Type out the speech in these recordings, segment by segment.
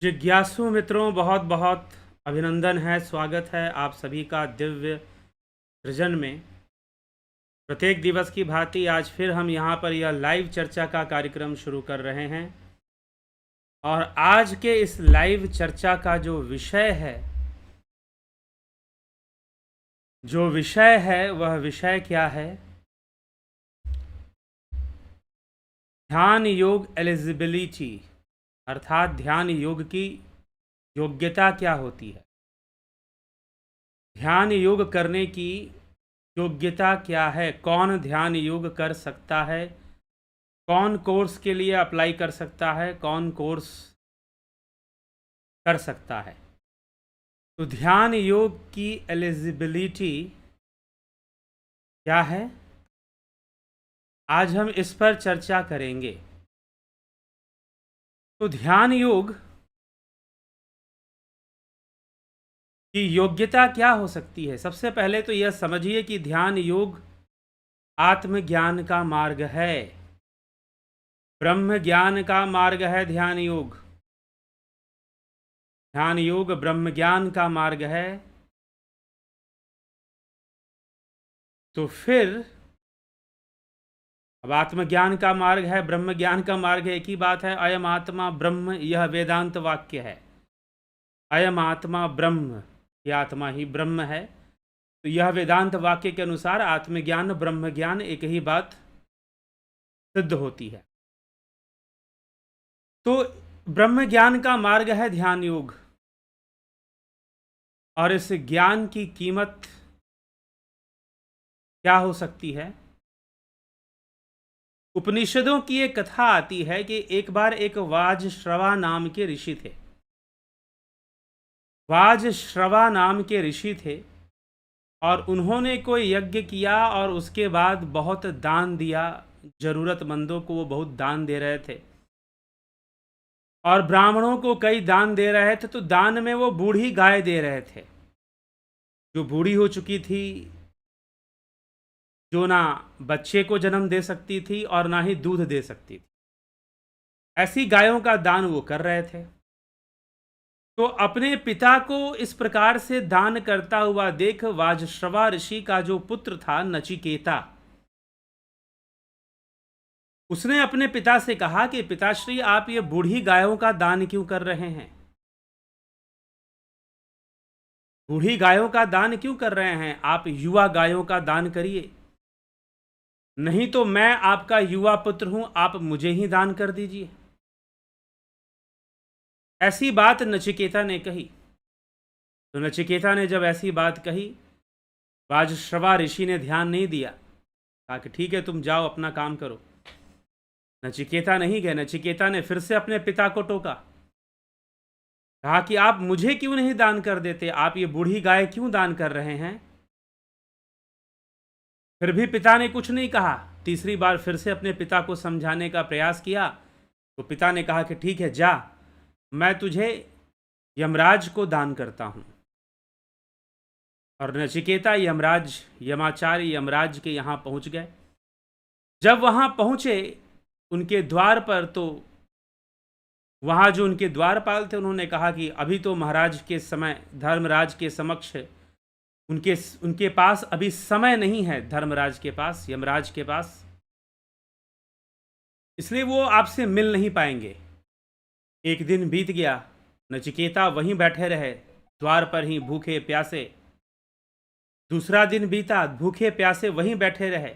जिज्ञासु मित्रों, बहुत बहुत अभिनंदन है, स्वागत है आप सभी का दिव्य सृजन में। प्रत्येक दिवस की भांति आज फिर हम यहाँ पर यह लाइव चर्चा का कार्यक्रम शुरू कर रहे हैं। और आज के इस लाइव चर्चा का जो विषय है वह विषय क्या है? ध्यान योग एलिजिबिलिटी, अर्थात ध्यान योग की योग्यता क्या होती है। ध्यान योग करने की योग्यता क्या है? कौन ध्यान योग कर सकता है? कौन कोर्स के लिए अप्लाई कर सकता है? कौन कोर्स कर सकता है? तो ध्यान योग की एलिजिबिलिटी क्या है, आज हम इस पर चर्चा करेंगे। तो ध्यान योग की योग्यता क्या हो सकती है? सबसे पहले तो यह समझिए कि ध्यान योग आत्मज्ञान का मार्ग है, ब्रह्म ज्ञान का मार्ग है। ध्यान योग ब्रह्म ज्ञान का मार्ग है। तो फिर अब आत्मज्ञान का मार्ग है, ब्रह्म ज्ञान का मार्ग है, एक ही बात है। अयम आत्मा ब्रह्म, यह वेदांत वाक्य है। अयम आत्मा ब्रह्म, यह आत्मा ही ब्रह्म है। तो यह वेदांत वाक्य के अनुसार आत्मज्ञान ब्रह्म ज्ञान एक ही बात सिद्ध होती है। तो ब्रह्म ज्ञान का मार्ग है ध्यान योग, और इस ज्ञान की कीमत क्या हो सकती है? उपनिषदों की एक कथा आती है कि एक बार एक वाजश्रवा नाम के ऋषि थे। वाजश्रवा नाम के ऋषि थे और उन्होंने कोई यज्ञ किया और उसके बाद बहुत दान दिया, जरूरतमंदों को वो बहुत दान दे रहे थे और ब्राह्मणों को कई दान दे रहे थे। तो दान में वो बूढ़ी गाय दे रहे थे, जो बूढ़ी हो चुकी थी, जो ना बच्चे को जन्म दे सकती थी और ना ही दूध दे सकती थी। ऐसी गायों का दान वो कर रहे थे। तो अपने पिता को इस प्रकार से दान करता हुआ देख वाजश्रवा ऋषि का जो पुत्र था नचिकेता, उसने अपने पिता से कहा कि पिताश्री, आप ये बूढ़ी गायों का दान क्यों कर रहे हैं? बूढ़ी गायों का दान क्यों कर रहे हैं? आप युवा गायों का दान करिए, नहीं तो मैं आपका युवा पुत्र हूं, आप मुझे ही दान कर दीजिए। ऐसी बात नचिकेता ने कही। तो नचिकेता ने जब ऐसी बात कही, वाजश्रवा ऋषि ने ध्यान नहीं दिया, कहा कि ठीक है, तुम जाओ अपना काम करो। नचिकेता नहीं गए। नचिकेता ने फिर से अपने पिता को टोका, कहा कि आप मुझे क्यों नहीं दान कर देते? आप ये बूढ़ी गाय क्यों दान कर रहे हैं? फिर भी पिता ने कुछ नहीं कहा। तीसरी बार फिर से अपने पिता को समझाने का प्रयास किया तो पिता ने कहा कि ठीक है, जा, मैं तुझे यमराज को दान करता हूं। और नचिकेता यमाचार्य यमराज के यहां पहुंच गए। जब वहां पहुंचे उनके द्वार पर, तो वहां जो उनके द्वारपाल थे उन्होंने कहा कि अभी तो महाराज के समय, धर्मराज के समक्ष, उनके उनके पास अभी समय नहीं है, धर्मराज के पास, यमराज के पास, इसलिए वो आपसे मिल नहीं पाएंगे। एक दिन बीत गया, नचिकेता वहीं बैठे रहे द्वार पर ही, भूखे प्यासे। दूसरा दिन बीता, भूखे प्यासे वहीं बैठे रहे।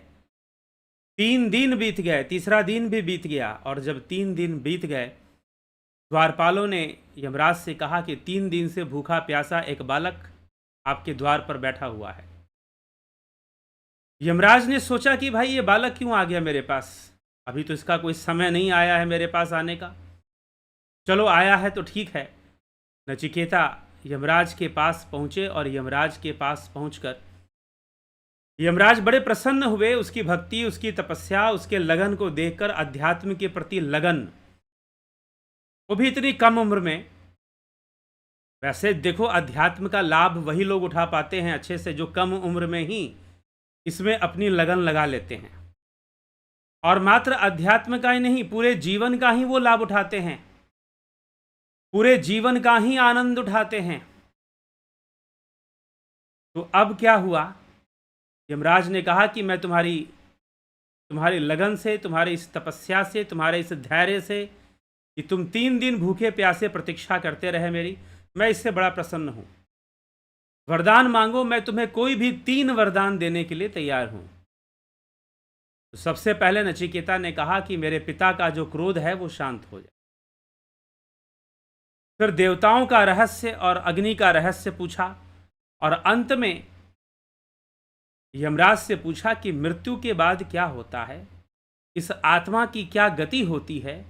3 दिन बीत गए, तीसरा दिन भी बीत गया। और जब 3 दिन बीत गए, द्वारपालों ने यमराज से कहा कि 3 दिन से भूखा प्यासा एक बालक आपके द्वार पर बैठा हुआ है। यमराज ने सोचा कि भाई ये बालक क्यों आ गया मेरे पास? अभी तो इसका कोई समय नहीं आया है मेरे पास आने का। चलो, आया है तो ठीक है। नचिकेता यमराज के पास पहुंचे और यमराज के पास पहुंचकर यमराज बड़े प्रसन्न हुए। उसकी भक्ति, उसकी तपस्या, उसके लगन को देखकर, अध्यात्म के प्रति लगन, वो भी इतनी कम उम्र में। वैसे देखो, अध्यात्म का लाभ वही लोग उठा पाते हैं अच्छे से जो कम उम्र में ही इसमें अपनी लगन लगा लेते हैं। और मात्र अध्यात्म का ही नहीं, पूरे जीवन का ही वो लाभ उठाते हैं। पूरे जीवन का ही आनंद उठाते हैं। तो अब क्या हुआ? यमराज ने कहा कि मैं तुम्हारी लगन से, तुम्हारी इस तपस्या से, तुम्हारे इस धैर्य से कि तुम 3 दिन भूखे प्यासे प्रतीक्षा करते रहे मेरी, मैं इससे बड़ा प्रसन्न हूं। वरदान मांगो, मैं तुम्हें कोई भी 3 वरदान देने के लिए तैयार हूं। तो सबसे पहले नचिकेता ने कहा कि मेरे पिता का जो क्रोध है वो शांत हो जाए। फिर देवताओं का रहस्य और अग्नि का रहस्य पूछा, और अंत में यमराज से पूछा कि मृत्यु के बाद क्या होता है, इस आत्मा की क्या गति होती है,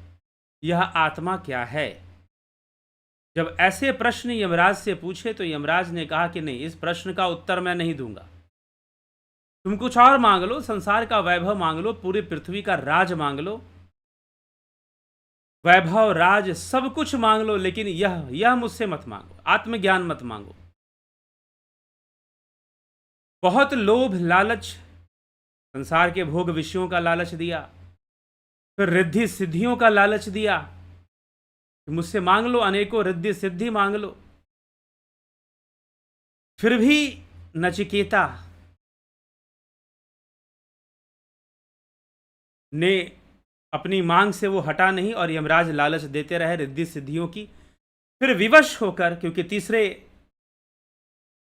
यह आत्मा क्या है। जब ऐसे प्रश्न यमराज से पूछे तो यमराज ने कहा कि नहीं, इस प्रश्न का उत्तर मैं नहीं दूंगा। तुम कुछ और मांग लो, संसार का वैभव मांग लो, पूरी पृथ्वी का राज मांग लो, वैभव राज सब कुछ मांग लो, लेकिन यह मुझसे मत मांगो, आत्मज्ञान मत मांगो। बहुत लोभ लालच, संसार के भोग विषयों का लालच दिया, फिर रिद्धि सिद्धियों का लालच दिया, मुझसे मांग लो, अनेकों रिद्धि सिद्धि मांग लो। फिर भी नचिकेता ने अपनी मांग से वो हटा नहीं और यमराज लालच देते रहे रिद्धि सिद्धियों की। फिर विवश होकर, क्योंकि तीसरे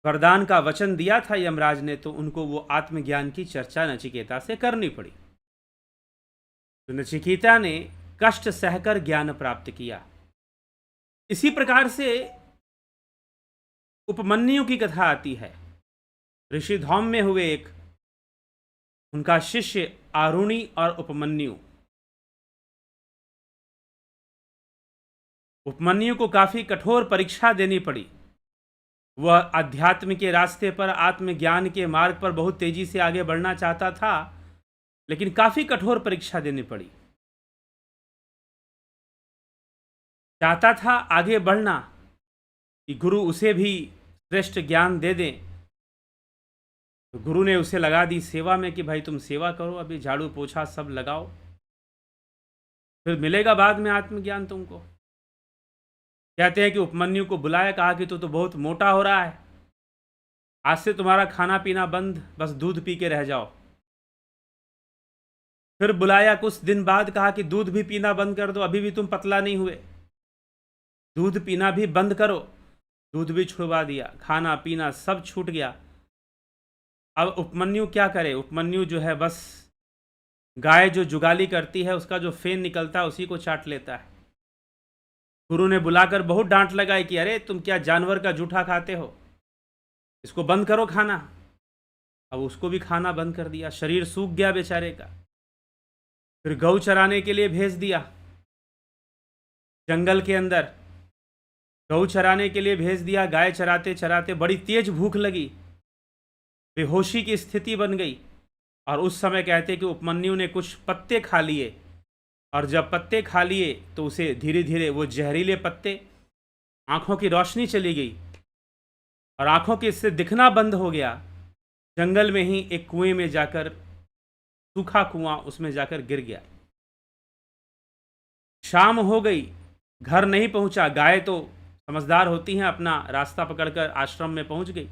वरदान का वचन दिया था यमराज ने, तो उनको वो आत्मज्ञान की चर्चा नचिकेता से करनी पड़ी। तो नचिकेता ने कष्ट सहकर ज्ञान प्राप्त किया। इसी प्रकार से उपमन्यु की कथा आती है। ऋषि धौम में हुए एक, उनका शिष्य आरुणि और उपमन्यु। उपमन्यु को काफी कठोर परीक्षा देनी पड़ी। वह अध्यात्म के रास्ते पर, आत्मज्ञान के मार्ग पर बहुत तेजी से आगे बढ़ना चाहता था, लेकिन काफी कठोर परीक्षा देनी पड़ी। चाहता था आगे बढ़ना कि गुरु उसे भी श्रेष्ठ ज्ञान दे दें। तो गुरु ने उसे लगा दी सेवा में कि भाई तुम सेवा करो, अभी झाड़ू पोछा सब लगाओ, फिर मिलेगा बाद में आत्मज्ञान तुमको। कहते हैं कि उपमन्यु को बुलाया, कहा कि तू तो बहुत मोटा हो रहा है, आज से तुम्हारा खाना पीना बंद, बस दूध पी के रह जाओ। फिर बुलाया कुछ दिन बाद, कहा कि दूध भी पीना बंद कर दो, अभी भी तुम पतला नहीं हुए, दूध पीना भी बंद करो। दूध भी छुड़वा दिया, खाना पीना सब छूट गया। अब उपमन्यु क्या करे? उपमन्यु जो है बस गाय जो जुगाली करती है उसका जो फेन निकलता है उसी को चाट लेता है। गुरु ने बुलाकर बहुत डांट लगाई कि अरे तुम क्या जानवर का जूठा खाते हो, इसको बंद करो खाना। अब उसको भी खाना बंद कर दिया, शरीर सूख गया बेचारे का। फिर गौ चराने के लिए भेज दिया, जंगल के अंदर गौ चराने के लिए भेज दिया। गाय चराते चराते बड़ी तेज भूख लगी, बेहोशी की स्थिति बन गई, और उस समय कहते कि उपमन्यु ने कुछ पत्ते खा लिए, और जब पत्ते खा लिए तो उसे धीरे धीरे वो जहरीले पत्ते, आंखों की रोशनी चली गई और आंखों के इससे दिखना बंद हो गया। जंगल में ही एक कुएं में जाकर, सूखा कुआं, उसमें जाकर गिर गया। शाम हो गई, घर नहीं पहुंचा। गाय तो समझदार होती हैं, अपना रास्ता पकड़कर आश्रम में पहुंच गई,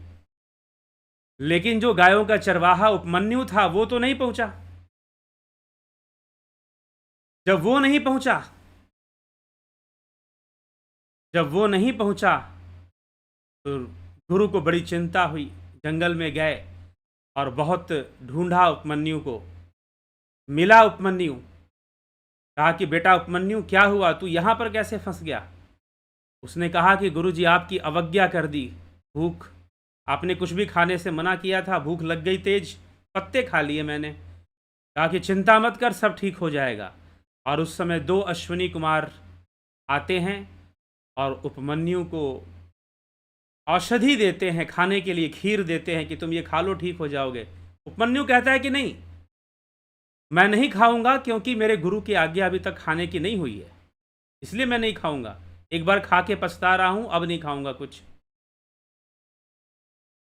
लेकिन जो गायों का चरवाहा उपमन्यु था वो तो नहीं पहुंचा। जब वो नहीं पहुंचा तो गुरु को बड़ी चिंता हुई। जंगल में गए और बहुत ढूंढा उपमन्यु को, मिला उपमन्यु। कहा कि बेटा उपमन्यु क्या हुआ, तू यहाँ पर कैसे फंस गया? उसने कहा कि गुरुजी आपकी अवज्ञा कर दी, भूख, आपने कुछ भी खाने से मना किया था, भूख लग गई तेज, पत्ते खा लिए मैंने। कहा कि चिंता मत कर, सब ठीक हो जाएगा। और उस समय 2 अश्विनी कुमार आते हैं और उपमन्यु को औषधि देते हैं, खाने के लिए खीर देते हैं कि तुम ये खा लो, ठीक हो जाओगे। उपमन्यु कहता है कि नहीं, मैं नहीं खाऊंगा, क्योंकि मेरे गुरु की आज्ञा अभी तक खाने की नहीं हुई है, इसलिए मैं नहीं खाऊंगा। एक बार खा के पछता रहा हूं, अब नहीं खाऊंगा कुछ।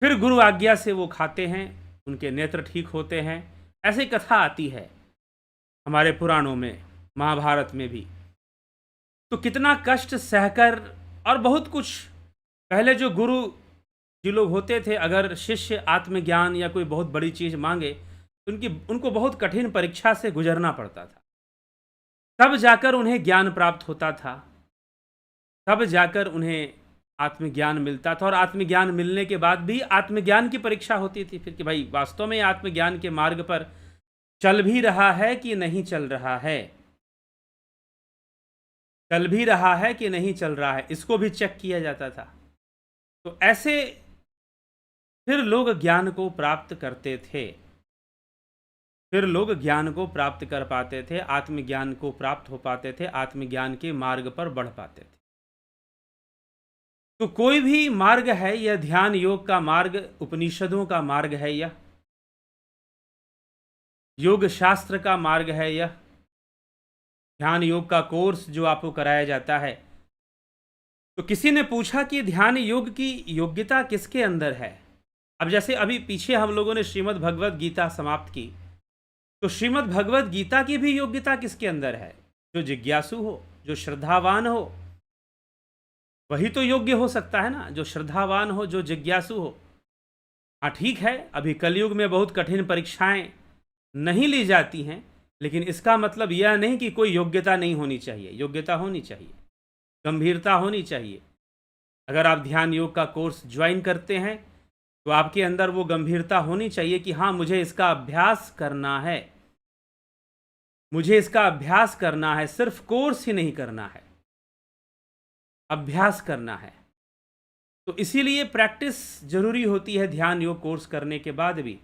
फिर गुरु आज्ञा से वो खाते हैं, उनके नेत्र ठीक होते हैं। ऐसी कथा आती है हमारे पुराणों में, महाभारत में भी। तो कितना कष्ट सहकर और बहुत कुछ। पहले जो गुरु जी लोग होते थे, अगर शिष्य आत्मज्ञान या कोई बहुत बड़ी चीज़ मांगे तो उनको बहुत कठिन परीक्षा से गुजरना पड़ता था, तब जाकर उन्हें ज्ञान प्राप्त होता था, तब जाकर उन्हें आत्मज्ञान मिलता था। और आत्मज्ञान मिलने के बाद भी आत्मज्ञान की परीक्षा होती थी फिर कि भाई वास्तव में आत्मज्ञान के मार्ग पर चल भी रहा है कि नहीं चल रहा है, चल भी रहा है कि नहीं चल रहा है, इसको भी चेक किया जाता था। तो ऐसे फिर लोग ज्ञान को प्राप्त करते थे, फिर लोग ज्ञान को प्राप्त कर पाते थे, आत्मज्ञान को प्राप्त हो पाते थे, आत्मज्ञान के मार्ग पर बढ़ पाते थे। तो कोई भी मार्ग है, यह ध्यान योग का मार्ग, उपनिषदों का मार्ग है, यह योग शास्त्र का मार्ग है, यह ध्यान योग का कोर्स जो आपको कराया जाता है। तो किसी ने पूछा कि ध्यान योग की योग्यता किसके अंदर है। अब जैसे अभी पीछे हम लोगों ने श्रीमद् भगवद गीता समाप्त की, तो श्रीमद् भगवद गीता की भी योग्यता किसके अंदर है? जो जिज्ञासु हो, जो श्रद्धावान हो, वही तो योग्य हो सकता है ना, जो श्रद्धावान हो, जो जिज्ञासु हो। हाँ ठीक है, अभी कलयुग में बहुत कठिन परीक्षाएं नहीं ली जाती हैं, लेकिन इसका मतलब यह नहीं कि कोई योग्यता नहीं होनी चाहिए। योग्यता होनी चाहिए, गंभीरता होनी चाहिए। अगर आप ध्यान योग का कोर्स ज्वाइन करते हैं तो आपके अंदर वो गंभीरता होनी चाहिए कि हाँ, मुझे इसका अभ्यास करना है, मुझे इसका अभ्यास करना है। सिर्फ कोर्स ही नहीं करना है, अभ्यास करना है। तो इसीलिए प्रैक्टिस जरूरी होती है ध्यान योग कोर्स करने के बाद भी।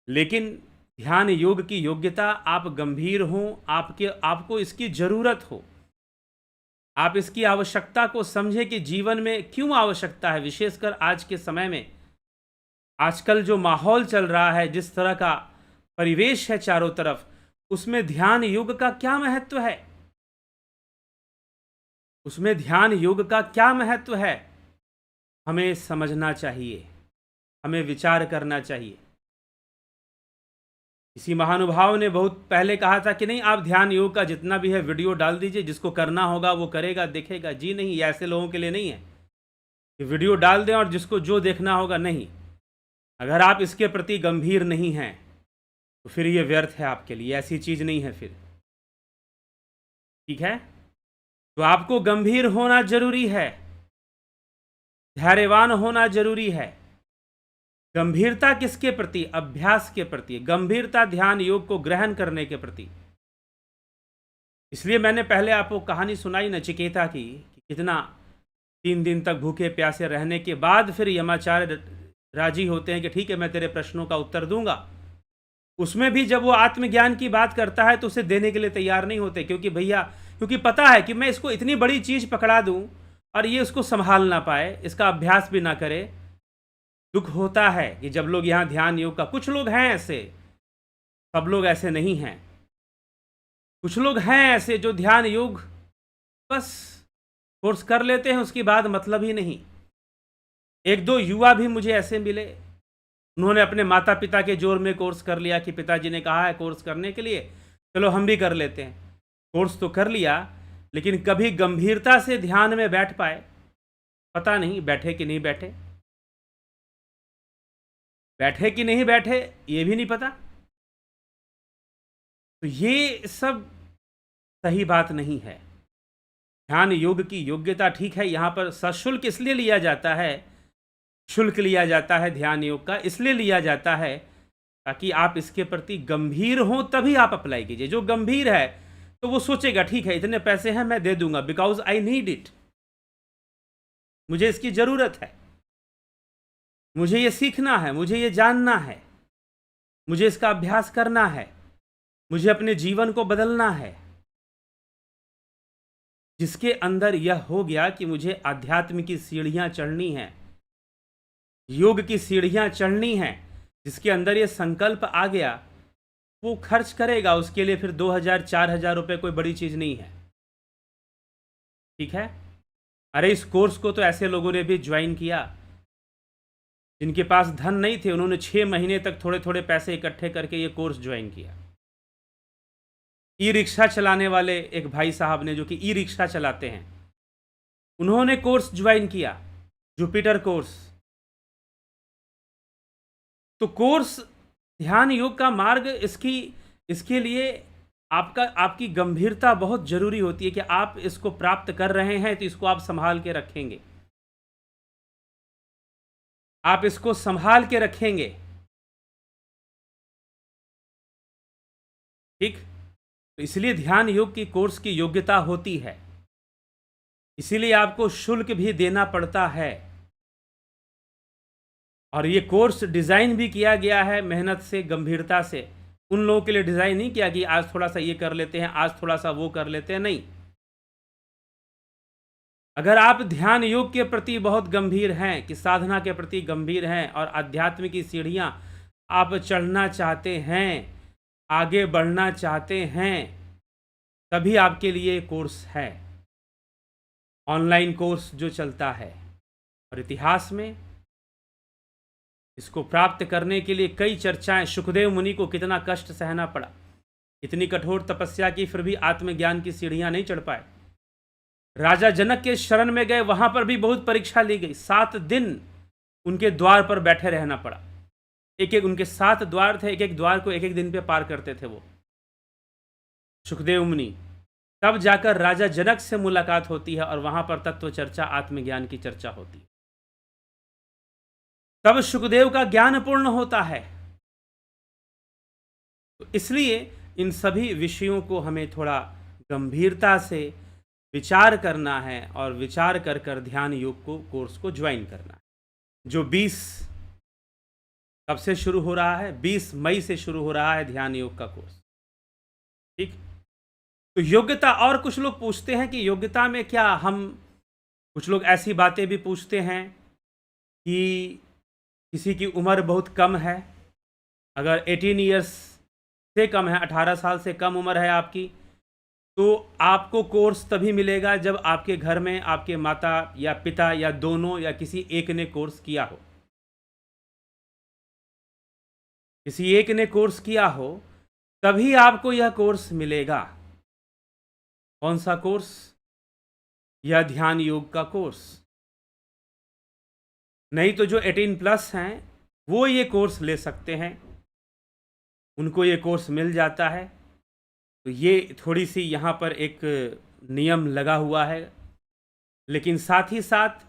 लेकिन ध्यान योग की योग्यता, आप गंभीर हों, आपको इसकी ज़रूरत हो, आप इसकी आवश्यकता को समझें कि जीवन में क्यों आवश्यकता है। विशेषकर आज के समय में, आजकल जो माहौल चल रहा है, जिस तरह का परिवेश है चारों तरफ, उसमें ध्यान योग का क्या महत्व है, उसमें ध्यान योग का क्या महत्व है, हमें समझना चाहिए, हमें विचार करना चाहिए। किसी महानुभाव ने बहुत पहले कहा था कि नहीं, आप ध्यान योग का जितना भी है वीडियो डाल दीजिए, जिसको करना होगा वो करेगा, देखेगा। जी नहीं, ये ऐसे लोगों के लिए नहीं है कि वीडियो डाल दें और जिसको जो देखना होगा। नहीं, अगर आप इसके प्रति गंभीर नहीं हैं तो फिर ये व्यर्थ है आपके लिए, ऐसी चीज़ नहीं है फिर। ठीक है, तो आपको गंभीर होना जरूरी है, धैर्यवान होना जरूरी है। गंभीरता किसके प्रति? अभ्यास के प्रति, गंभीरता ध्यान योग को ग्रहण करने के प्रति। इसलिए मैंने पहले आपको कहानी सुनाई नचिकेता की कि कितना 3 दिन तक भूखे प्यासे रहने के बाद फिर यमाचार्य राजी होते हैं कि ठीक है, मैं तेरे प्रश्नों का उत्तर दूंगा। उसमें भी जब वो आत्मज्ञान की बात करता है तो उसे देने के लिए तैयार नहीं होते, क्योंकि पता है कि मैं इसको इतनी बड़ी चीज़ पकड़ा दूं और ये उसको संभाल ना पाए, इसका अभ्यास भी ना करे। दुख होता है कि जब लोग यहाँ ध्यान योग का, कुछ लोग हैं ऐसे, सब लोग ऐसे नहीं हैं, कुछ लोग हैं ऐसे जो ध्यान योग बस कोर्स कर लेते हैं, उसके बाद मतलब ही नहीं। 1-2 युवा भी मुझे ऐसे मिले, उन्होंने अपने माता पिता के जोर में कोर्स कर लिया कि पिताजी ने कहा है कोर्स करने के लिए, चलो हम भी कर लेते हैं। कोर्स तो कर लिया, लेकिन कभी गंभीरता से ध्यान में बैठ पाए? पता नहीं बैठे कि नहीं बैठे, बैठे कि नहीं बैठे ये भी नहीं पता। तो ये सब सही बात नहीं है। ध्यान योग की योग्यता ठीक है, यहाँ पर सशुल्क इसलिए लिया जाता है, शुल्क लिया जाता है ध्यान योग का, इसलिए लिया जाता है ताकि आप इसके प्रति गंभीर हों, तभी आप अप्लाई कीजिए। जो गंभीर है तो वो सोचेगा ठीक है, इतने पैसे हैं, मैं दे दूंगा, बिकॉज आई नीड इट, मुझे इसकी ज़रूरत है, मुझे ये सीखना है, मुझे ये जानना है, मुझे इसका अभ्यास करना है, मुझे अपने जीवन को बदलना है। जिसके अंदर यह हो गया कि मुझे अध्यात्म की सीढ़ियाँ चढ़नी हैं, योग की सीढ़ियाँ चढ़नी हैं, जिसके अंदर ये संकल्प आ गया, वो खर्च करेगा। उसके लिए फिर 2000-4000 रुपये कोई बड़ी चीज़ नहीं है। ठीक है, अरे इस कोर्स को तो ऐसे लोगों ने भी ज्वाइन किया जिनके पास धन नहीं थे, उन्होंने 6 महीने तक थोड़े थोड़े पैसे इकट्ठे करके ये कोर्स ज्वाइन किया। ई रिक्शा चलाने वाले एक भाई साहब ने, जो कि ई रिक्शा चलाते हैं, उन्होंने कोर्स ज्वाइन किया, जुपिटर कोर्स। तो कोर्स ध्यान योग का मार्ग, इसके लिए आपकी गंभीरता बहुत जरूरी होती है कि आप इसको प्राप्त कर रहे हैं तो इसको आप संभाल के रखेंगे, आप इसको संभाल के रखेंगे। ठीक, तो इसलिए ध्यान योग की कोर्स की योग्यता होती है, इसीलिए आपको शुल्क भी देना पड़ता है। और ये कोर्स डिज़ाइन भी किया गया है मेहनत से, गंभीरता से। उन लोगों के लिए डिज़ाइन नहीं किया कि आज थोड़ा सा ये कर लेते हैं, आज थोड़ा सा वो कर लेते हैं, नहीं। अगर आप ध्यान योग के प्रति बहुत गंभीर हैं, कि साधना के प्रति गंभीर हैं और आध्यात्म की सीढ़ियाँ आप चढ़ना चाहते हैं, आगे बढ़ना चाहते हैं, तभी आपके लिए कोर्स है, ऑनलाइन कोर्स जो चलता है। और इतिहास में इसको प्राप्त करने के लिए कई चर्चाएं, सुखदेव मुनि को कितना कष्ट सहना पड़ा, इतनी कठोर तपस्या की, फिर भी आत्मज्ञान की सीढ़ियां नहीं चढ़ पाए। राजा जनक के शरण में गए, वहां पर भी बहुत परीक्षा ली गई, 7 दिन उनके द्वार पर बैठे रहना पड़ा। एक एक उनके 7 द्वार थे, एक एक द्वार को एक एक दिन पे पार करते थे वो सुखदेव मुनि। तब जाकर राजा जनक से मुलाकात होती है और वहां पर तत्व चर्चा, आत्मज्ञान की चर्चा होती है। तब सुखदेव का ज्ञान पूर्ण होता है। तो इसलिए इन सभी विषयों को हमें थोड़ा गंभीरता से विचार करना है और विचार कर कर ध्यान योग को कोर्स को ज्वाइन करना है, जो 20 कब से शुरू हो रहा है, 20 मई से शुरू हो रहा है ध्यान योग का कोर्स। ठीक, तो योग्यता, और कुछ लोग पूछते हैं कि योग्यता में क्या, हम कुछ लोग ऐसी बातें भी पूछते हैं कि किसी की उम्र बहुत कम है, अगर 18 ईयर्स से कम है, 18 साल से कम उम्र है आपकी, तो आपको कोर्स तभी मिलेगा जब आपके घर में आपके माता या पिता या दोनों या किसी एक ने कोर्स किया हो। किसी एक ने कोर्स किया हो तभी आपको यह कोर्स मिलेगा। कौन सा कोर्स? यह ध्यान योग का कोर्स। नहीं तो जो 18+ हैं वो ये कोर्स ले सकते हैं, उनको ये कोर्स मिल जाता है। तो ये थोड़ी सी यहाँ पर एक नियम लगा हुआ है, लेकिन साथ ही साथ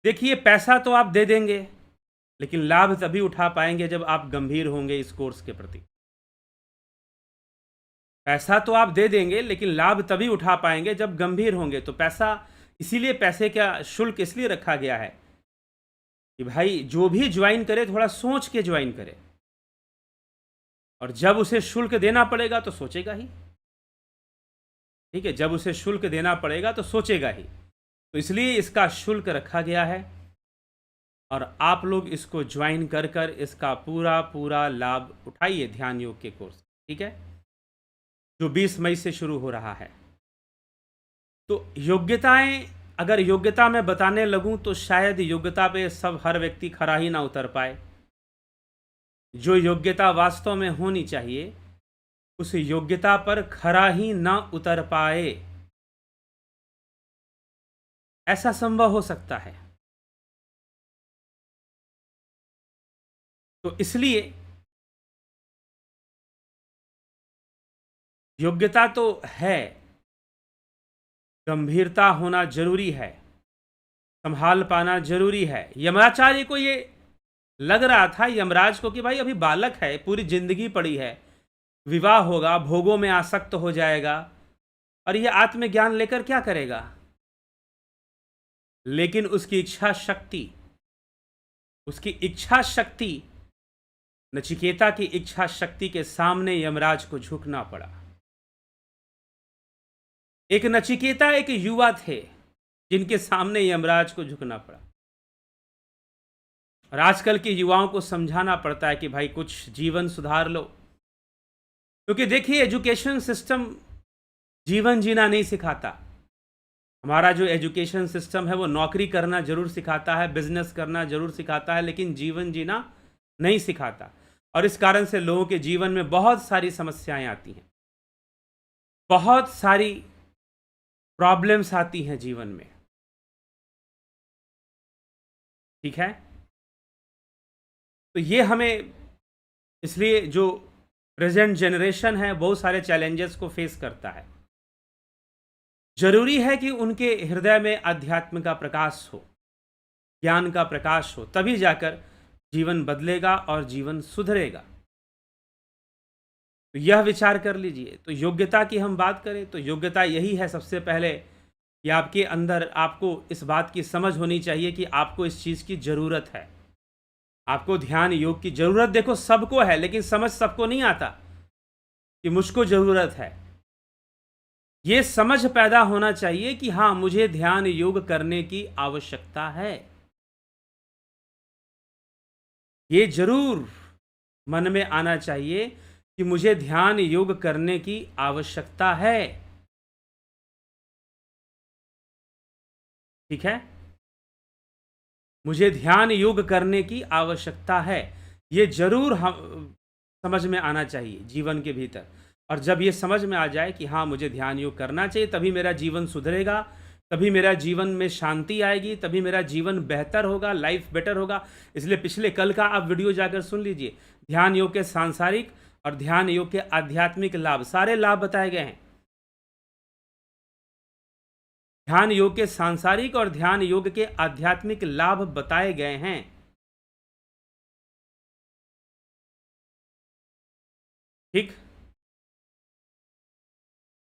देखिए, पैसा तो आप दे देंगे, लेकिन लाभ तभी उठा पाएंगे जब आप गंभीर होंगे इस कोर्स के प्रति। पैसा तो आप दे देंगे, लेकिन लाभ तभी उठा पाएंगे जब गंभीर होंगे। तो पैसा, इसीलिए पैसे का शुल्क इसलिए रखा गया है कि भाई जो भी ज्वाइन करे थोड़ा सोच के ज्वाइन करे, और जब उसे शुल्क देना पड़ेगा तो सोचेगा ही। ठीक है, जब उसे शुल्क देना पड़ेगा तो सोचेगा ही। तो इसलिए इसका शुल्क रखा गया है, और आप लोग इसको ज्वाइन कर कर इसका पूरा पूरा लाभ उठाइए ध्यान योग के कोर्स। ठीक है, जो 20 मई से शुरू हो रहा है। तो योग्यताएं, अगर योग्यता मैं बताने लगूं तो शायद योग्यता पे हर व्यक्ति खरा ही ना उतर पाए। जो योग्यता वास्तव में होनी चाहिए, उस योग्यता पर खरा ही ना उतर पाए, ऐसा संभव हो सकता है। तो इसलिए योग्यता तो है, गंभीरता होना जरूरी है, संभाल पाना जरूरी है। यमराचार्य को ये लग रहा था, यमराज को, कि भाई अभी बालक है, पूरी जिंदगी पड़ी है, विवाह होगा, भोगों में आसक्त हो जाएगा, और ये आत्मज्ञान लेकर क्या करेगा। लेकिन उसकी इच्छा शक्ति, नचिकेता की इच्छा शक्ति के सामने यमराज को झुकना पड़ा। एक नचिकेता, एक युवा थे जिनके सामने यमराज को झुकना पड़ा। और आजकल के युवाओं को समझाना पड़ता है कि भाई कुछ जीवन सुधार लो, क्योंकि देखिए एजुकेशन सिस्टम जीवन जीना नहीं सिखाता। हमारा जो एजुकेशन सिस्टम है वो नौकरी करना जरूर सिखाता है, बिजनेस करना जरूर सिखाता है, लेकिन जीवन जीना नहीं सिखाता। और इस कारण से लोगों के जीवन में बहुत सारी समस्याएं आती हैं, बहुत सारी प्रॉब्लम्स आती हैं जीवन में। ठीक है। तो ये हमें, इसलिए जो प्रेजेंट जनरेशन है बहुत सारे चैलेंजेस को फेस करता है। जरूरी है कि उनके हृदय में अध्यात्म का प्रकाश हो, ज्ञान का प्रकाश हो, तभी जाकर जीवन बदलेगा और जीवन सुधरेगा। तो यह विचार कर लीजिए। तो योग्यता की हम बात करें तो योग्यता यही है सबसे पहले कि आपके अंदर आपको इस बात की समझ होनी चाहिए कि आपको इस चीज़ की ज़रूरत है। आपको ध्यान योग की ज़रूरत देखो सबको है, लेकिन समझ सबको नहीं आता कि मुझको ज़रूरत है। ये समझ पैदा होना चाहिए कि हाँ, मुझे ध्यान योग करने की आवश्यकता है। ये जरूर मन में आना चाहिए कि मुझे ध्यान योग करने की आवश्यकता है। ठीक है, मुझे ध्यान योग करने की आवश्यकता है। ये जरूर हम समझ में आना चाहिए जीवन के भीतर। और जब ये समझ में आ जाए कि हाँ, मुझे ध्यान योग करना चाहिए, तभी मेरा जीवन सुधरेगा, तभी मेरा जीवन में शांति आएगी, तभी मेरा जीवन बेहतर होगा, लाइफ बेटर होगा। इसलिए पिछले कल का आप वीडियो जाकर सुन लीजिए। ध्यान योग के सांसारिक और ध्यान योग के आध्यात्मिक लाभ, सारे लाभ बताए गए हैं। ध्यान योग के सांसारिक और ध्यान योग के आध्यात्मिक लाभ बताए गए हैं। ठीक,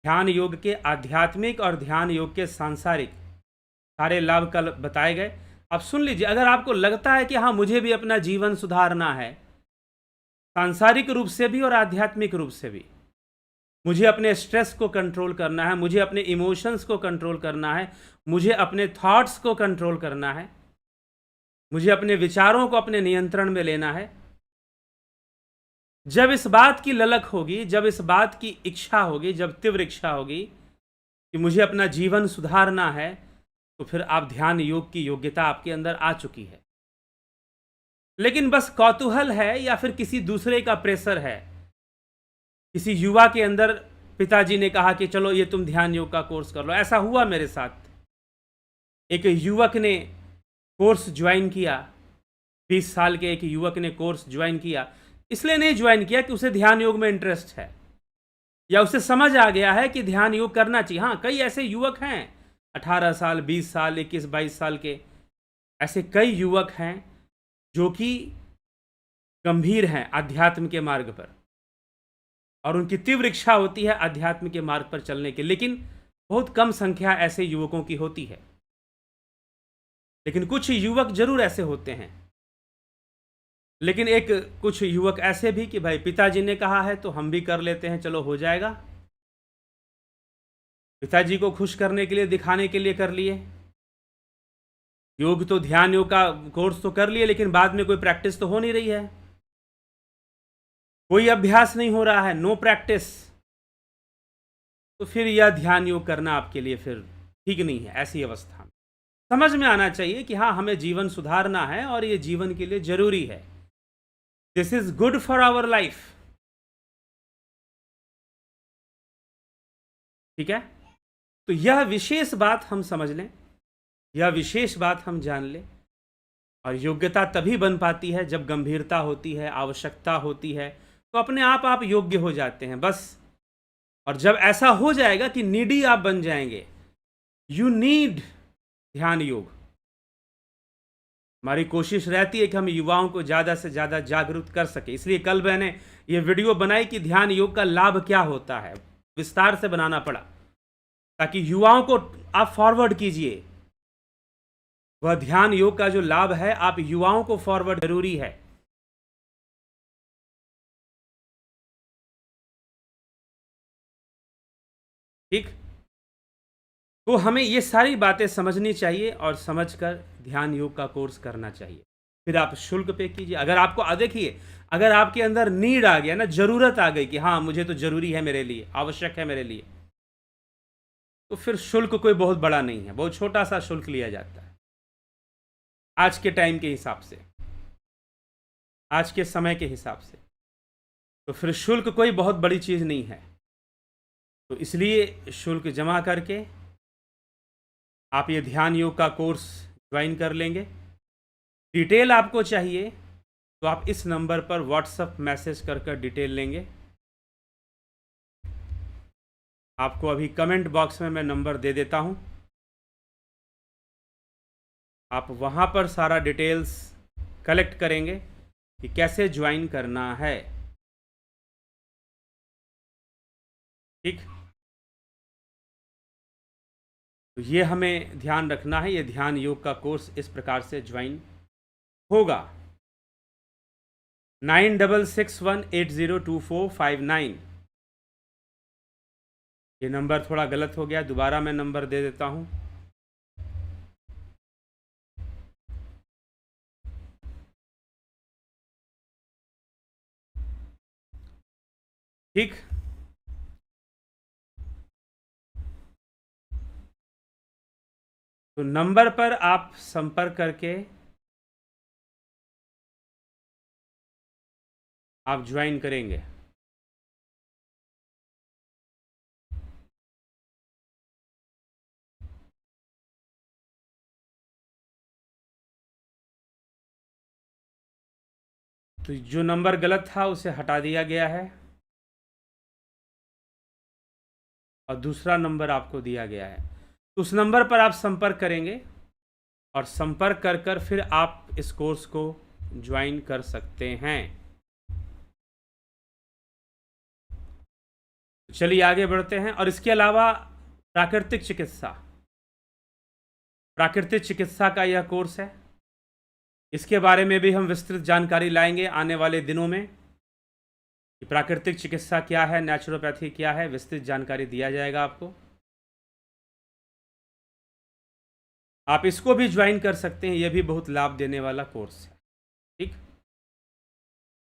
ध्यान योग के आध्यात्मिक और ध्यान योग के सांसारिक सारे लाभ कल बताए गए। अब सुन लीजिए, अगर आपको लगता है कि हाँ, मुझे भी अपना जीवन सुधारना है, सांसारिक रूप से भी और आध्यात्मिक रूप से भी, मुझे अपने स्ट्रेस को कंट्रोल करना है, मुझे अपने इमोशंस को कंट्रोल करना है, मुझे अपने थॉट्स को कंट्रोल करना है, मुझे अपने विचारों को अपने नियंत्रण में लेना है, जब इस बात की ललक होगी, जब इस बात की इच्छा होगी, जब तीव्र इच्छा होगी कि मुझे अपना जीवन सुधारना है, तो फिर आप ध्यान योग की योग्यता आपके अंदर आ चुकी है। लेकिन बस कौतूहल है या फिर किसी दूसरे का प्रेशर है। किसी युवा के अंदर पिताजी ने कहा कि चलो ये तुम ध्यान योग का कोर्स कर लो। ऐसा हुआ मेरे साथ। एक युवक ने कोर्स ज्वाइन किया, 20 साल के एक युवक ने कोर्स ज्वाइन किया। इसलिए नहीं ज्वाइन किया कि उसे ध्यान योग में इंटरेस्ट है या उसे समझ आ गया है कि ध्यान योग करना चाहिए। हाँ, कई ऐसे युवक हैं 18 साल, 20 साल, 21-22 साल के, ऐसे कई युवक हैं जो कि गंभीर हैं आध्यात्म के मार्ग पर और उनकी तीव्र इच्छा होती है अध्यात्म के मार्ग पर चलने की। लेकिन बहुत कम संख्या ऐसे युवकों की होती है। लेकिन कुछ युवक जरूर ऐसे होते हैं। लेकिन एक कुछ युवक ऐसे भी कि भाई पिताजी ने कहा है तो हम भी कर लेते हैं, चलो हो जाएगा। पिताजी को खुश करने के लिए, दिखाने के लिए कर लिए योग। तो ध्यान योग का कोर्स तो कर लिए, लेकिन बाद में कोई प्रैक्टिस तो हो नहीं रही है, कोई अभ्यास नहीं हो रहा है, नो प्रैक्टिस। तो फिर यह ध्यान योग करना आपके लिए फिर ठीक नहीं है। ऐसी अवस्था में समझ में आना चाहिए कि हाँ, हमें जीवन सुधारना है और ये जीवन के लिए जरूरी है। This is good for our life. ठीक है, तो यह विशेष बात हम समझ लें, यह विशेष बात हम जान लें। और योग्यता तभी बन पाती है जब गंभीरता होती है, आवश्यकता होती है, तो अपने आप योग्य हो जाते हैं बस। और जब ऐसा हो जाएगा कि नीडी आप बन जाएंगे, यू नीड ध्यान योग। हमारी कोशिश रहती है कि हम युवाओं को ज़्यादा से ज़्यादा जागरूक कर सके। इसलिए कल मैंने ये वीडियो बनाई कि ध्यान योग का लाभ क्या होता है, विस्तार से बनाना पड़ा ताकि युवाओं को आप फॉरवर्ड कीजिए। वह ध्यान योग का जो लाभ है, आप युवाओं को फॉरवर्ड जरूरी है। ठीक, तो हमें ये सारी बातें समझनी चाहिए और समझकर ध्यान योग का कोर्स करना चाहिए। फिर आप शुल्क पे कीजिए। अगर आपको देखिए, अगर आपके अंदर नीड आ गया ना, जरूरत आ गई कि हाँ, मुझे तो जरूरी है, मेरे लिए आवश्यक है मेरे लिए, तो फिर शुल्क कोई बहुत बड़ा नहीं है, बहुत छोटा सा शुल्क लिया जाता है आज के टाइम के हिसाब से, आज के समय के हिसाब से। तो फिर शुल्क कोई बहुत बड़ी चीज़ नहीं है। तो इसलिए शुल्क जमा करके आप ये ध्यान योग का कोर्स ज्वाइन कर लेंगे। डिटेल आपको चाहिए तो आप इस नंबर पर व्हाट्सएप मैसेज कर डिटेल लेंगे। आपको अभी कमेंट बॉक्स में मैं नंबर दे देता हूं, आप वहां पर सारा डिटेल्स कलेक्ट करेंगे कि कैसे ज्वाइन करना है। ठीक, तो ये हमें ध्यान रखना है, ये ध्यान योग का कोर्स इस प्रकार से ज्वाइन होगा। 9661802459, ये नंबर थोड़ा गलत हो गया, दोबारा मैं नंबर दे देता हूं। ठीक, तो नंबर पर आप संपर्क करके आप ज्वाइन करेंगे। तो जो नंबर गलत था उसे हटा दिया गया है और दूसरा नंबर आपको दिया गया है। तो उस नंबर पर आप संपर्क करेंगे और संपर्क कर फिर आप इस कोर्स को ज्वाइन कर सकते हैं। चलिए आगे बढ़ते हैं। और इसके अलावा प्राकृतिक चिकित्सा का यह कोर्स है, इसके बारे में भी हम विस्तृत जानकारी लाएंगे आने वाले दिनों में कि प्राकृतिक चिकित्सा क्या है, नेचुरोपैथी क्या है, विस्तृत जानकारी दिया जाएगा आपको। आप इसको भी ज्वाइन कर सकते हैं, यह भी बहुत लाभ देने वाला कोर्स है। ठीक,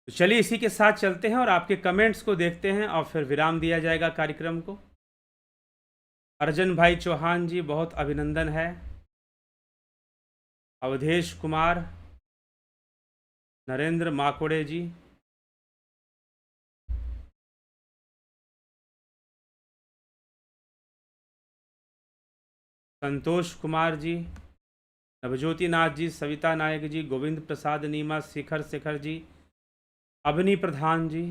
तो चलिए इसी के साथ चलते हैं और आपके कमेंट्स को देखते हैं और फिर विराम दिया जाएगा कार्यक्रम को। अर्जन भाई चौहान जी, बहुत अभिनंदन है। अवधेश कुमार, नरेंद्र माकोड़े जी, संतोष कुमार जी, नवज्योति नाथ जी, सविता नायक जी, गोविंद प्रसाद नीमा, शेखर जी, अवनी प्रधान जी,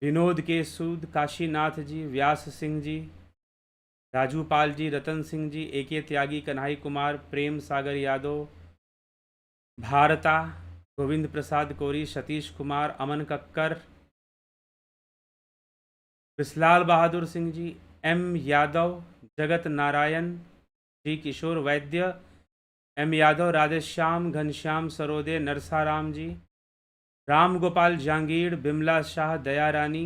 विनोद के सूद, काशीनाथ जी, व्यास सिंह जी, राजू पाल जी, रतन सिंह जी, एके त्यागी, कन्हई कुमार, प्रेम सागर यादव, भारता, गोविंद प्रसाद कोरी, सतीश कुमार, अमन कक्कर, विसलाल बहादुर सिंह जी, एम यादव, जगत नारायण जी, किशोर वैद्य, एम यादव, राधेश्याम, घनश्याम सरोदे, नरसाराम जी, राम गोपाल जहांगीर, बिमला शाह, दया रानी,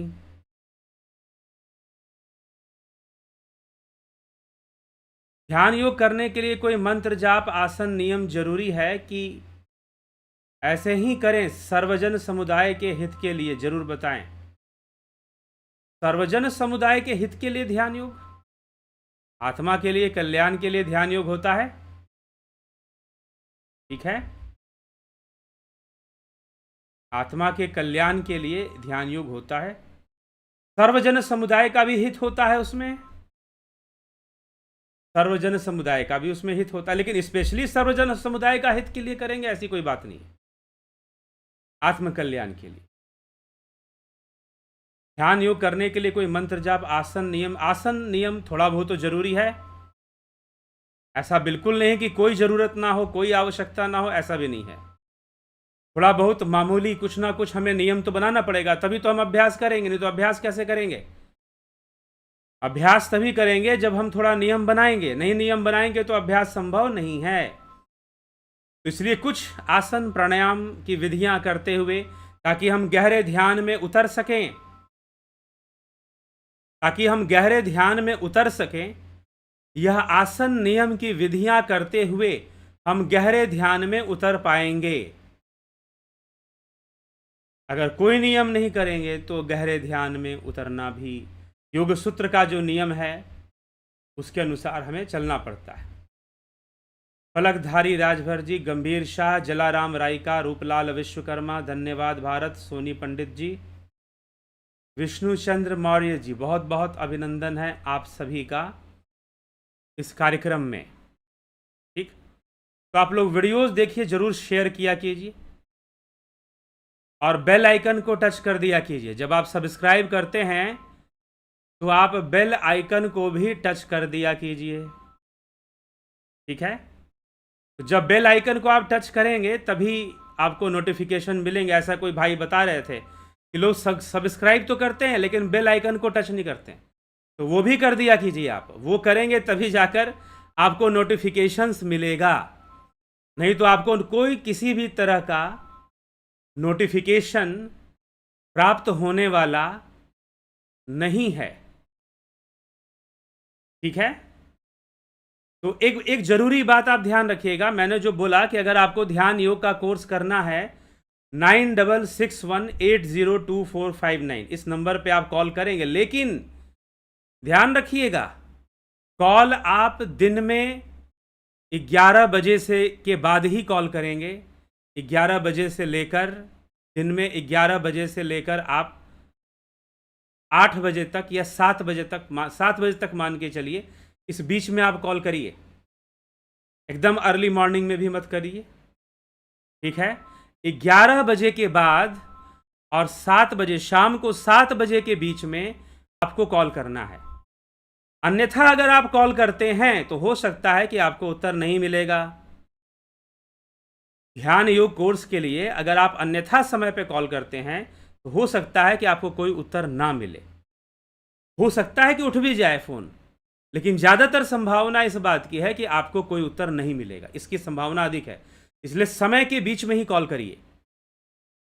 ध्यान योग करने के लिए कोई मंत्र जाप आसन नियम जरूरी है कि ऐसे ही करें? सर्वजन समुदाय के हित के लिए जरूर बताएं। सर्वजन समुदाय के हित के लिए ध्यान योग, आत्मा के लिए कल्याण के लिए ध्यान योग होता है। ठीक है, आत्मा के कल्याण के लिए ध्यान योग होता है। सर्वजन समुदाय का भी हित होता है उसमें, सर्वजन समुदाय का भी उसमें हित होता है, लेकिन स्पेशली सर्वजन समुदाय का हित के लिए करेंगे ऐसी कोई बात नहीं है। आत्म कल्याण के लिए ध्यान योग करने के लिए कोई मंत्र जाप आसन नियम थोड़ा बहुत तो जरूरी है। ऐसा बिल्कुल नहीं कि कोई ज़रूरत ना हो, कोई आवश्यकता ना हो, ऐसा भी नहीं है। थोड़ा बहुत मामूली कुछ ना कुछ हमें नियम तो बनाना पड़ेगा, तभी तो हम अभ्यास करेंगे, नहीं तो अभ्यास कैसे करेंगे? अभ्यास तभी करेंगे जब हम थोड़ा नियम बनाएंगे, नहीं नियम बनाएंगे तो अभ्यास संभव नहीं है। तो इसलिए कुछ आसन प्राणायाम की विधियां करते हुए, ताकि हम गहरे ध्यान में उतर सकें, यह आसन नियम की विधियां करते हुए हम गहरे ध्यान में उतर पाएंगे। अगर कोई नियम नहीं करेंगे तो गहरे ध्यान में उतरना भी योग सूत्र का जो नियम है उसके अनुसार हमें चलना पड़ता है। फलकधारी राजभर जी, गंभीर शाह, जलाराम रायका, रूपलाल विश्वकर्मा, धन्यवाद भारत, सोनी पंडित जी, विष्णुचंद्र मौर्य जी, बहुत बहुत अभिनंदन है आप सभी का इस कार्यक्रम में। ठीक, तो आप लोग वीडियोस देखिए, ज़रूर शेयर किया कीजिए और बेल आइकन को टच कर दिया कीजिए। जब आप सब्सक्राइब करते हैं तो आप बेल आइकन को भी टच कर दिया कीजिए, ठीक है। तो जब बेल आइकन को आप टच करेंगे तभी आपको नोटिफिकेशन मिलेंगे। ऐसा कोई भाई बता रहे थे कि लोग सब्सक्राइब तो करते हैं लेकिन बेल आइकन को टच नहीं करते, तो वो भी कर दिया कीजिए। आप वो करेंगे तभी जाकर आपको नोटिफिकेशंस मिलेगा, नहीं तो आपको कोई किसी भी तरह का नोटिफिकेशन प्राप्त होने वाला नहीं है, ठीक है। तो एक जरूरी बात आप ध्यान रखिएगा, मैंने जो बोला कि अगर आपको ध्यान योग का कोर्स करना है 9661802459 इस नंबर पे आप कॉल करेंगे। लेकिन ध्यान रखिएगा, कॉल आप दिन में 11 बजे से के बाद ही कॉल करेंगे। 11 बजे से लेकर दिन में 11 बजे से लेकर आप 8 बजे तक या 7 बजे तक 7 बजे तक मान के चलिए, इस बीच में आप कॉल करिए। एकदम अर्ली मॉर्निंग में भी मत करिए, ठीक है। 11 बजे के बाद और 7 बजे, शाम को 7 बजे के बीच में आपको कॉल करना है। अन्यथा अगर आप कॉल करते हैं तो हो सकता है कि आपको उत्तर नहीं मिलेगा। ध्यान योग कोर्स के लिए अगर आप अन्यथा समय पे कॉल करते हैं तो हो सकता है कि आपको कोई उत्तर ना मिले। हो सकता है कि उठ भी जाए फ़ोन, लेकिन ज़्यादातर संभावना इस बात की है कि आपको कोई उत्तर नहीं मिलेगा, इसकी संभावना अधिक है। इसलिए समय के बीच में ही कॉल करिए।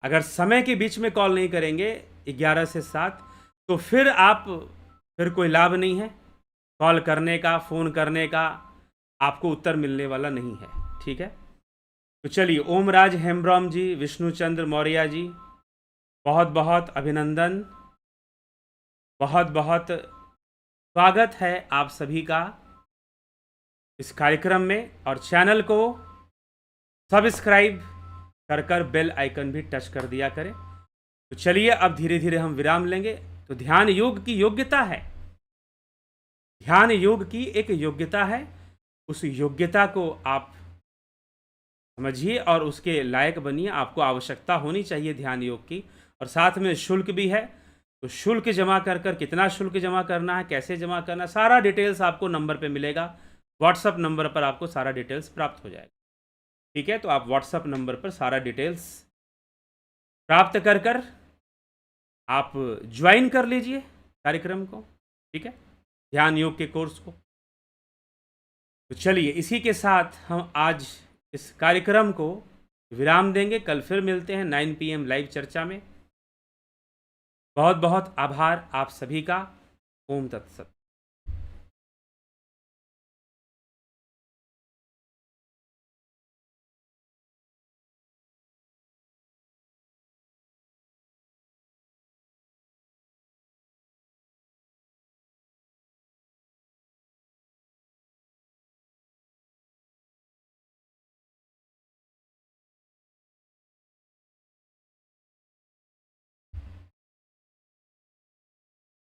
अगर समय के बीच में कॉल नहीं करेंगे 11 से 7 तो फिर कोई लाभ नहीं है कॉल करने का, फ़ोन करने का, आपको उत्तर मिलने वाला नहीं है, ठीक है। तो चलिए, ओमराज हेम्ब्रॉम जी, विष्णुचंद्र मौर्य जी, बहुत बहुत अभिनंदन, बहुत बहुत स्वागत है आप सभी का इस कार्यक्रम में। और चैनल को सब्सक्राइब कर बेल आइकन भी टच कर दिया करें। तो चलिए, अब धीरे धीरे हम विराम लेंगे। तो ध्यान योग की योग्यता है, ध्यान योग की एक योग्यता है, उस योग्यता को आप समझिए और उसके लायक बनिए। आपको आवश्यकता होनी चाहिए ध्यान योग की, और साथ में शुल्क भी है। तो शुल्क जमा कर कितना शुल्क जमा करना है, कैसे जमा करना, सारा डिटेल्स आपको नंबर पे मिलेगा। व्हाट्सअप नंबर पर आपको सारा डिटेल्स प्राप्त हो जाएगा, ठीक है। तो आप व्हाट्सअप नंबर पर सारा डिटेल्स प्राप्त कर आप ज्वाइन कर लीजिए कार्यक्रम को, ठीक है, ध्यान योग के कोर्स को। तो चलिए, इसी के साथ हम आज इस कार्यक्रम को विराम देंगे। कल फिर मिलते हैं 9 PM लाइव चर्चा में। बहुत बहुत आभार आप सभी का। ओम तत्सत।